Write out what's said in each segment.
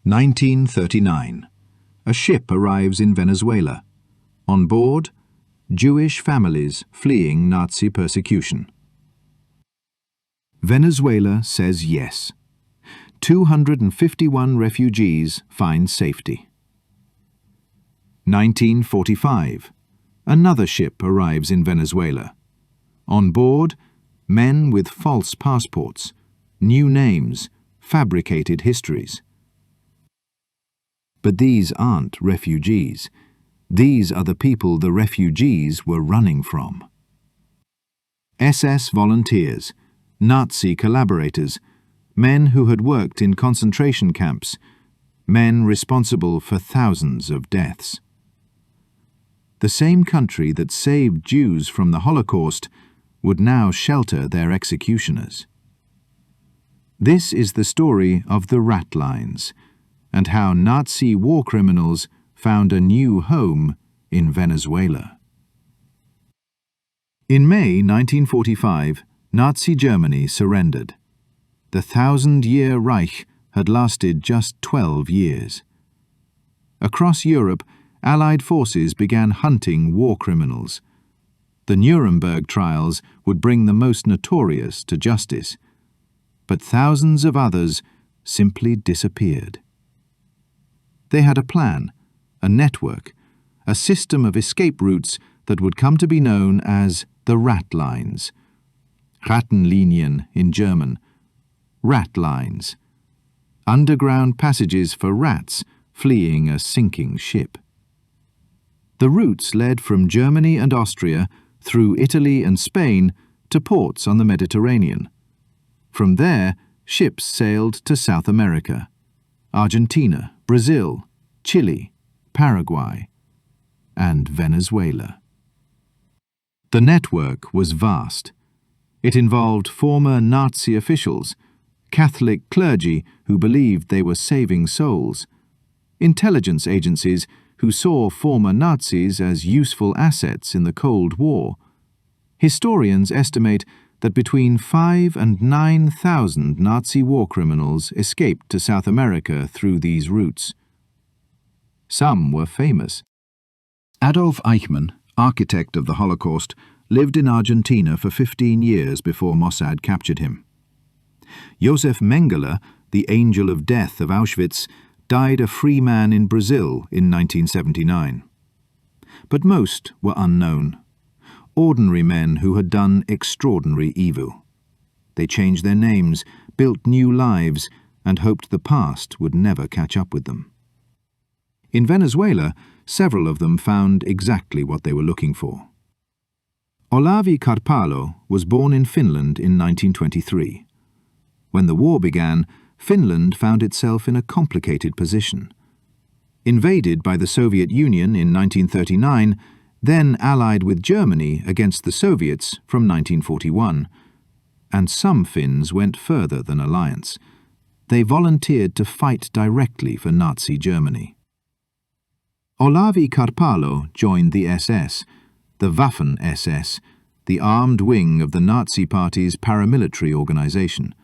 1939. A ship arrives in Venezuela. On board, Jewish families fleeing Nazi persecution. Venezuela says yes. 251 refugees find safety. 1945. Another ship arrives in Venezuela. On board, men with false passports, new names, fabricated histories. But these aren't refugees. These are the people the refugees were running from. SS volunteers, Nazi collaborators, men who had worked in concentration camps, men responsible for thousands of deaths. The same country that saved Jews from the Holocaust would now shelter their executioners. This is the story of the Ratlines, and how Nazi war criminals found a new home in Venezuela. In May 1945, Nazi Germany surrendered. The 1,000-year Reich had lasted just 12 years. Across Europe, Allied forces began hunting war criminals. The Nuremberg trials would bring the most notorious to justice, but thousands of others simply disappeared. They had a plan, a network, a system of escape routes that would come to be known as the Ratlines. Rattenlinien in German. Ratlines. Underground passages for rats fleeing a sinking ship. The routes led from Germany and Austria through Italy and Spain to ports on the Mediterranean. From there, ships sailed to South America, Argentina, Brazil, Chile, Paraguay, and Venezuela. The network was vast. It involved former Nazi officials, Catholic clergy who believed they were saving souls, intelligence agencies who saw former Nazis as useful assets in the Cold War. Historians estimate that between 5,000 and 9,000 Nazi war criminals escaped to South America through these routes. Some were famous. Adolf Eichmann, architect of the Holocaust, lived in Argentina for 15 years before Mossad captured him. Josef Mengele, the angel of death of Auschwitz, died a free man in Brazil in 1979. But most were unknown. Ordinary men who had done extraordinary evil. They changed their names, built new lives, and hoped the past would never catch up with them. In Venezuela, several of them found exactly what they were looking for. Olavi Karpalo was born in Finland in 1923. When the war began, Finland found itself in a complicated position. Invaded by the Soviet Union in 1939, then allied with Germany against the Soviets from 1941. And some Finns went further than alliance. They volunteered to fight directly for Nazi Germany. Olavi Karpalo joined the SS, the Waffen SS, the armed wing of the Nazi Party's paramilitary organization,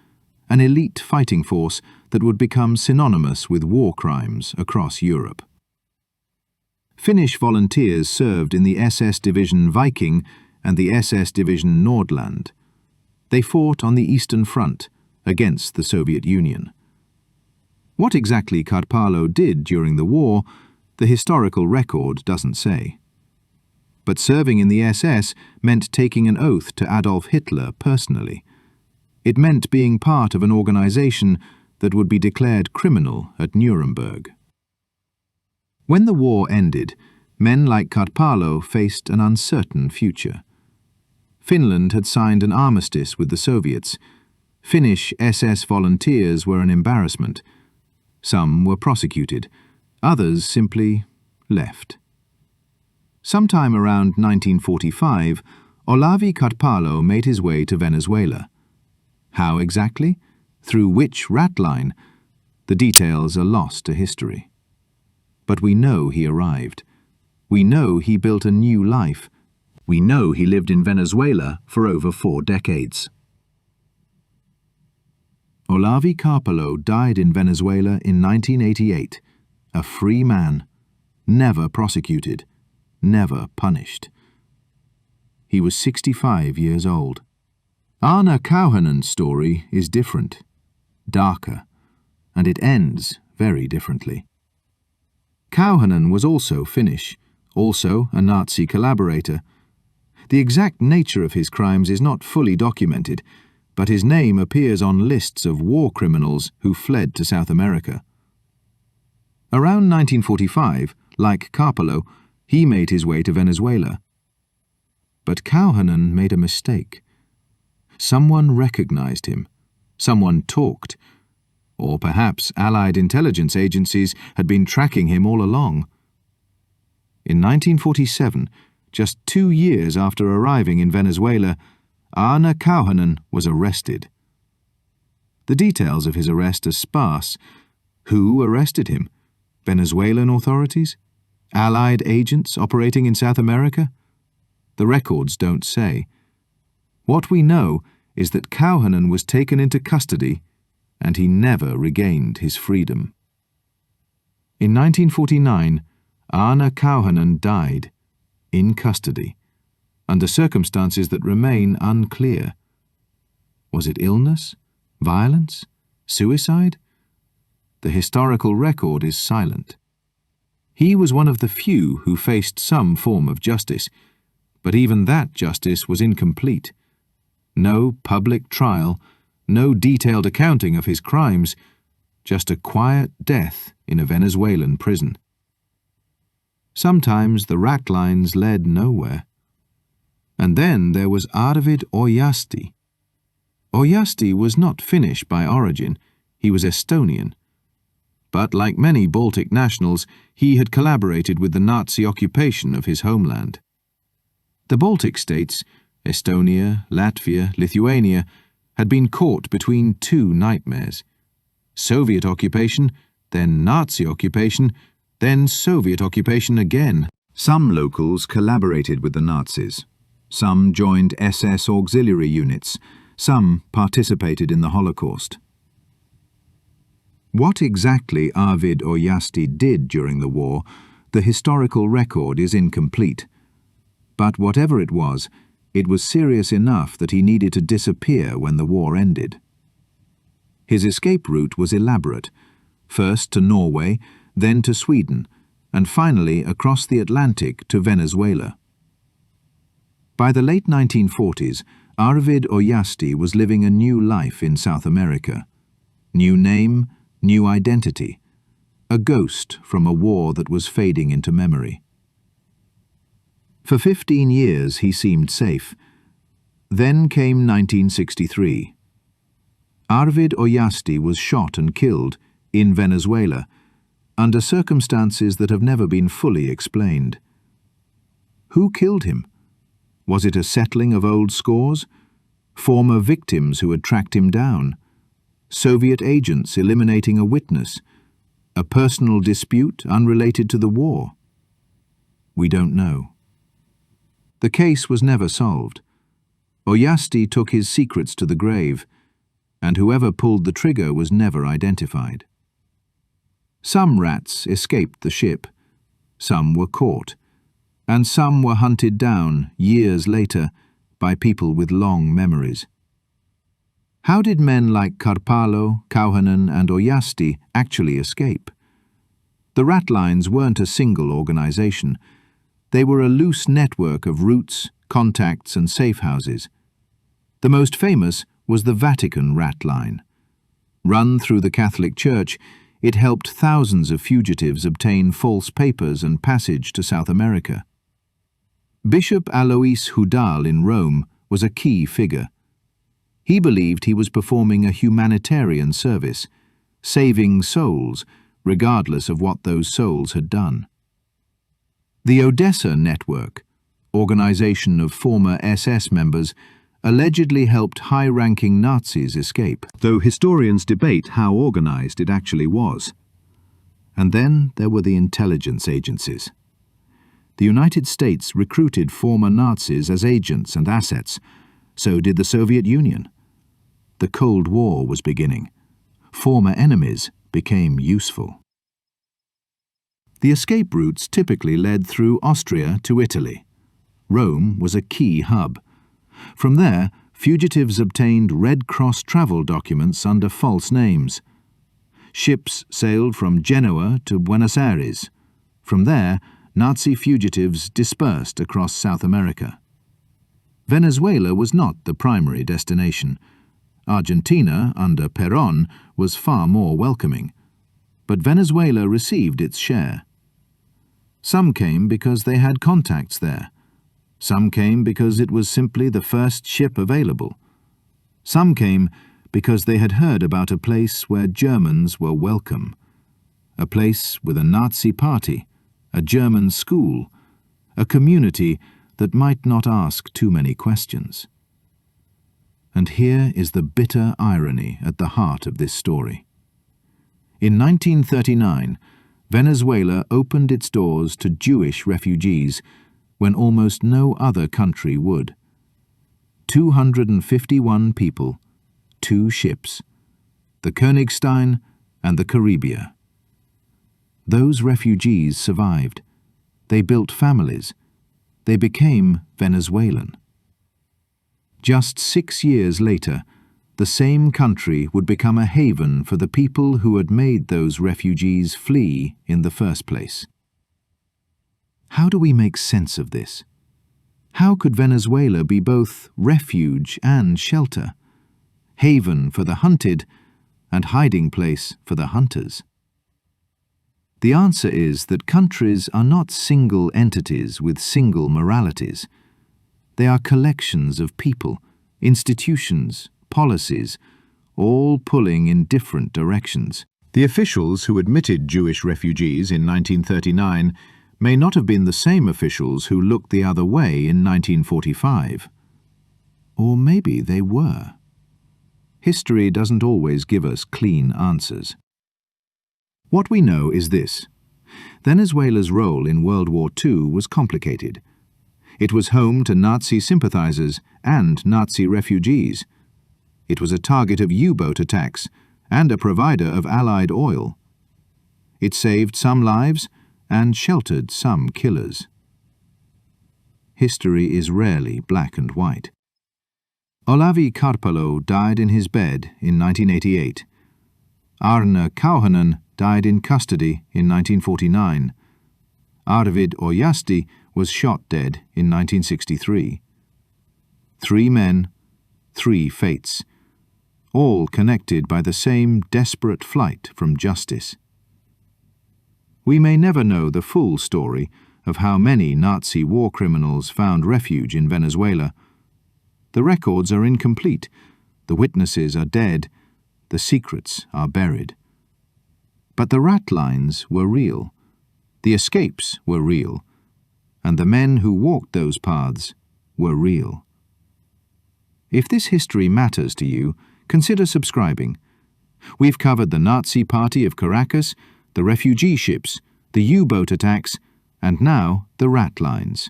an elite fighting force that would become synonymous with war crimes across Europe. Finnish volunteers served in the SS Division Viking and the SS Division Nordland. They fought on the Eastern Front against the Soviet Union. What exactly Karpalo did during the war, the historical record doesn't say. But serving in the SS meant taking an oath to Adolf Hitler personally. It meant being part of an organization that would be declared criminal at Nuremberg. When the war ended, men like Karpalo faced an uncertain future. Finland had signed an armistice with the Soviets. Finnish SS volunteers were an embarrassment. Some were prosecuted, others simply left. Sometime around 1945, Olavi Karpalo made his way to Venezuela. How exactly? Through which ratline? The details are lost to history. But we know he arrived. We know he built a new life. We know he lived in Venezuela for over 4 decades. Olavi Karpalo died in Venezuela in 1988, a free man, never prosecuted, never punished. He was 65 years old. Aarne Kauhanen's story is different, darker, and it ends very differently. Kauhanen was also Finnish, also a Nazi collaborator. The exact nature of his crimes is not fully documented, but his name appears on lists of war criminals who fled to South America. Around 1945, like Karpalo, he made his way to Venezuela. But Kauhanen made a mistake. Someone recognized him. Someone talked. Or perhaps Allied intelligence agencies had been tracking him all along. In 1947, just 2 years after arriving in Venezuela, Aarne Kauhanen was arrested. The details of his arrest are sparse. Who arrested him? Venezuelan authorities? Allied agents operating in South America? The records don't say. What we know is that Kauhanen was taken into custody and he never regained his freedom. In 1949, Aarne Kauhanen died, in custody, under circumstances that remain unclear. Was it illness, violence, suicide? The historical record is silent. He was one of the few who faced some form of justice, but even that justice was incomplete. No public trial, no detailed accounting of his crimes, just a quiet death in a Venezuelan prison. Sometimes the Ratlines led nowhere. And then there was Arvid Ojasti. Ojasti was not Finnish by origin, he was Estonian. But like many Baltic nationals, he had collaborated with the Nazi occupation of his homeland. The Baltic states, Estonia, Latvia, Lithuania, had been caught between two nightmares. Soviet occupation, then Nazi occupation, then Soviet occupation again. Some locals collaborated with the Nazis. Some joined SS auxiliary units. Some participated in the Holocaust. What exactly Arvid Ojasti did during the war, the historical record is incomplete. But whatever it was serious enough that he needed to disappear when the war ended. His escape route was elaborate, first to Norway, then to Sweden, and finally across the Atlantic to Venezuela. By the late 1940s, Arvid Ojasti was living a new life in South America. New name, new identity, a ghost from a war that was fading into memory. For 15 years he seemed safe. Then came 1963. Arvid Ojasti was shot and killed in Venezuela under circumstances that have never been fully explained. Who killed him? Was it a settling of old scores? Former victims who had tracked him down? Soviet agents eliminating a witness? A personal dispute unrelated to the war? We don't know. The case was never solved. Ojasti took his secrets to the grave, and whoever pulled the trigger was never identified. Some rats escaped the ship, some were caught, and some were hunted down years later by people with long memories. How did men like Karpalo, Kauhanen and Ojasti actually escape? The Ratlines weren't a single organization. They were a loose network of routes, contacts and safe houses. The most famous was the Vatican Ratline. Run through the Catholic Church, it helped thousands of fugitives obtain false papers and passage to South America. Bishop Alois Hudal in Rome was a key figure. He believed he was performing a humanitarian service, saving souls, regardless of what those souls had done. The ODESSA network, organization of former SS members, allegedly helped high-ranking Nazis escape, though historians debate how organized it actually was. And then there were the intelligence agencies. The United States recruited former Nazis as agents and assets. So did the Soviet Union. The Cold War was beginning. Former enemies became useful. The escape routes typically led through Austria to Italy. Rome was a key hub. From there, fugitives obtained Red Cross travel documents under false names. Ships sailed from Genoa to Buenos Aires. From there, Nazi fugitives dispersed across South America. Venezuela was not the primary destination. Argentina, under Perón, was far more welcoming. But Venezuela received its share. Some came because they had contacts there. Some came because it was simply the first ship available. Some came because they had heard about a place where Germans were welcome. A place with a Nazi party, a German school, a community that might not ask too many questions. And here is the bitter irony at the heart of this story. In 1939, Venezuela opened its doors to Jewish refugees when almost no other country would. 251 people, 2 ships, the Königstein and the Caribia. Those refugees survived. They built families. They became Venezuelan. Just 6 years later, the same country would become a haven for the people who had made those refugees flee in the first place. How do we make sense of this? How could Venezuela be both refuge and shelter, haven for the hunted and hiding place for the hunters? The answer is that countries are not single entities with single moralities. They are collections of people, institutions, policies, all pulling in different directions. The officials who admitted Jewish refugees in 1939 may not have been the same officials who looked the other way in 1945. Or maybe they were. History doesn't always give us clean answers. What we know is this. Venezuela's role in World War II was complicated. It was home to Nazi sympathizers and Nazi refugees. It was a target of U-boat attacks and a provider of Allied oil. It saved some lives and sheltered some killers. History is rarely black and white. Olavi Karpalo died in his bed in 1988. Aarne Kauhanen died in custody in 1949. Arvid Ojasti was shot dead in 1963. 3 men, 3 fates, all connected by the same desperate flight from justice. We may never know the full story of how many Nazi war criminals found refuge in Venezuela. The records are incomplete, the witnesses are dead, the secrets are buried. But the Ratlines were real, the escapes were real, and the men who walked those paths were real. If this history matters to you, consider subscribing. We've covered the Nazi Party of Caracas, the refugee ships, the U-boat attacks, and now the Ratlines.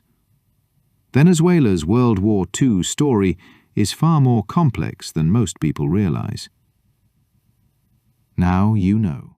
Venezuela's World War II story is far more complex than most people realize. Now you know.